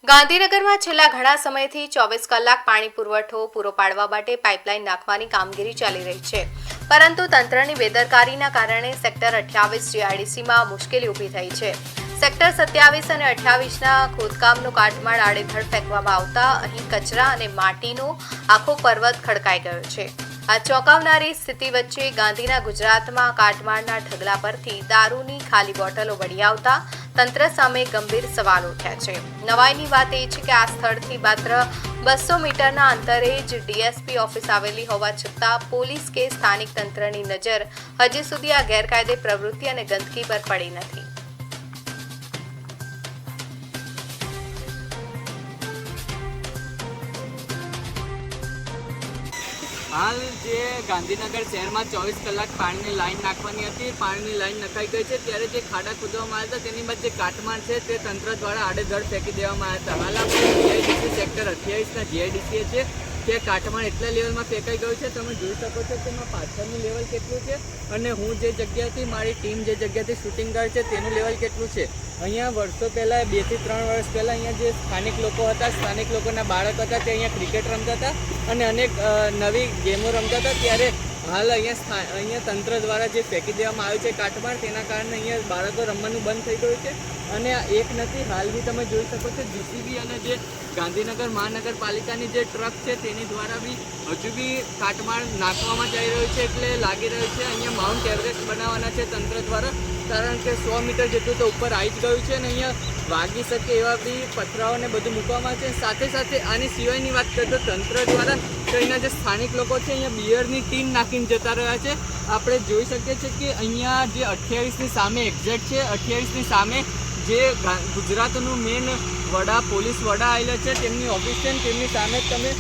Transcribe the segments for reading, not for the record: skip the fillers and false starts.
ગાંધીનગરમાં છેલ્લા ઘણા સમયથી 24 કલાક પાણી પુરવઠો પૂરો પાડવા માટે પાઇપલાઇન નાખવાની કામગીરી ચાલી રહી છે, પરંતુ તંત્રની બેદરકારીના કારણે સેક્ટર 28 જીઆઈડીસીમાં મુશ્કેલી ઊભી થઈ છે. સેક્ટર 27 અને 28ના ખોદકામનો કાટમાળ આડેધડ ફેંકવામાં આવતા અહીં કચરા અને માટીનો આખો પર્વત ખડકાઈ ગયો છે. આ ચોંકાવનારી સ્થિતિ વચ્ચે ગાંધીના ગુજરાતમાં કાટમાળના ઢગલા પરથી દારૂની ખાલી બોટલો વળી આવતા તંત્ર સામે ગંભીર સવાલ ઉઠ્યા છે. નવાઈની વાત એ છે કે આ સ્થળથી માત્ર 200 મીટરના અંતરે જ ડીએસપી ઓફિસ આવેલી હોવા છતાં પોલીસ કે સ્થાનિક તંત્રની નજર હજી સુધી આ ગેરકાયદે પ્રવૃત્તિ અને ગંદકી પર પડી નથી. હાલ જે ગાંધીનગર શહેરમાં 24 કલાક પાણીની લાઈન નાખવાની હતી, પાણીની લાઈન નખાઈ ગઈ છે, ત્યારે જે ખાડા ખોદવામાં આવ્યા હતા તેની બાદ જે કાટમાળ છે તે તંત્ર દ્વારા આડેધડ ફેંકી દેવામાં આવ્યા હતા. હાલ આપણે જીઆઈડીસી સેક્ટર 28ના જીઆઈડીસી છે તે કાટમાળ એટલા લેવલમાં ફેંકાઈ ગયું છે. તમે જોઈ શકો છો કે એમાં પાછળનું લેવલ કેટલું છે અને હું જે જગ્યાથી મારી ટીમ જે જગ્યાથી શૂટિંગ કરે છે તેનું લેવલ કેટલું છે. અહીંયા વર્ષો પહેલાં 2 થી 3 વર્ષ પહેલાં અહીંયા જે સ્થાનિક લોકો હતા, સ્થાનિક લોકોના બાળક હતા, તે અહીંયા ક્રિકેટ રમતા હતા અને અનેક નવી ગેમો રમતા હતા. ત્યારે હાલ અહીંયા તંત્ર દ્વારા જે ફેંકી દેવામાં આવ્યું છે કાટમાળ, તેના કારણે અહીંયા બાળકો રમવાનું બંધ થઈ ગયું છે. અને આ એક નથી, હાલ બી તમે જોઈ શકો છો જીસીબી અને જે ગાંધીનગર મહાનગરપાલિકાની જે ટ્રક છે તેની દ્વારા બી હજુ બી કાટમાળ નાખવામાં જઈ રહ્યું છે. એટલે લાગી રહ્યું છે અહીંયા માઉન્ટ એવરેસ્ટ બનાવવાના છે તંત્ર દ્વારા, કારણ કે 100 મીટર જેટલું તો ઉપર આવી જ ગયું છે અને અહીંયા વાગી શકે એવા બી પથરાઓને બધું મૂકવામાં છે. સાથે સાથે આની સિવાયની વાત કરીએ તો તંત્ર દ્વારા તો અહીંના જે સ્થાનિક લોકો છે અહીંયા બિયરની ટીન નાખીને જતા રહ્યા છે. આપણે જોઈ શકીએ છીએ કે અહીંયા જે 28ની સામે એક્ઝેક્ટ છે, 28ની સામે જે ગુજરાતનું મેન પોલીસ વડા આવેલા છે તેમની ઓફિસ છે, તેમની સામે જ તમે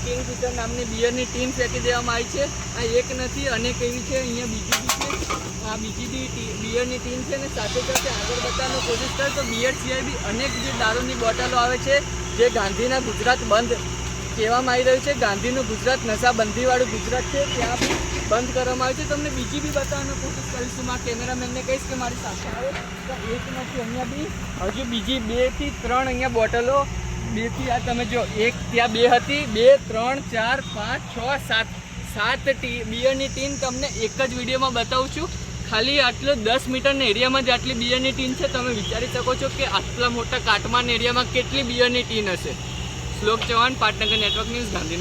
કિંગ ફિશર નામની બિયરની ટીન ફેંકી દેવામાં આવી છે. આ એક નથી, અનેક એવી છે. અહીંયા બીજી બી છે, આ બીજી બી બિયરની ટીન છે. અને સાથે સાથે આગળ બતાવવાની કોશિશ કરે તો બિયર સિવાય બી અનેક જે દારૂની બોટલો આવે છે, જે ગાંધીના ગુજરાત બંધ કહેવામાં આવી રહ્યું છે, ગાંધીનું ગુજરાત નશાબંધીવાળું ગુજરાત છે, ત્યાં બી બંધ કરવામાં આવ્યું છે. તમને બીજી બી બતાવવાની કોશિશ કરીશું. મારા કેમેરામેનને કહીશ કે મારી સાથે આવે તો એક નથી, અહીંયા બી હજુ બીજી 2 થી 3 અહીંયા બોટલો, 2 થી આ તમે જો, એક ત્યાં 2 હતી, 2, 3, 4, 5, 6, 7 બિયરની ટીન તમને એક જ વિડીયોમાં બતાવું છું. ખાલી આટલો 10 મીટરના એરિયામાં જ આટલી બિયરની ટીન છે. તમે વિચારી શકો છો કે આટલા મોટા કાટમાળના એરિયામાં કેટલી બિયરની ટીન હશે. શ્લોક ચૌહાણ, પાટનગર નેટવર્ક ન્યૂઝ, ગાંધીનગર.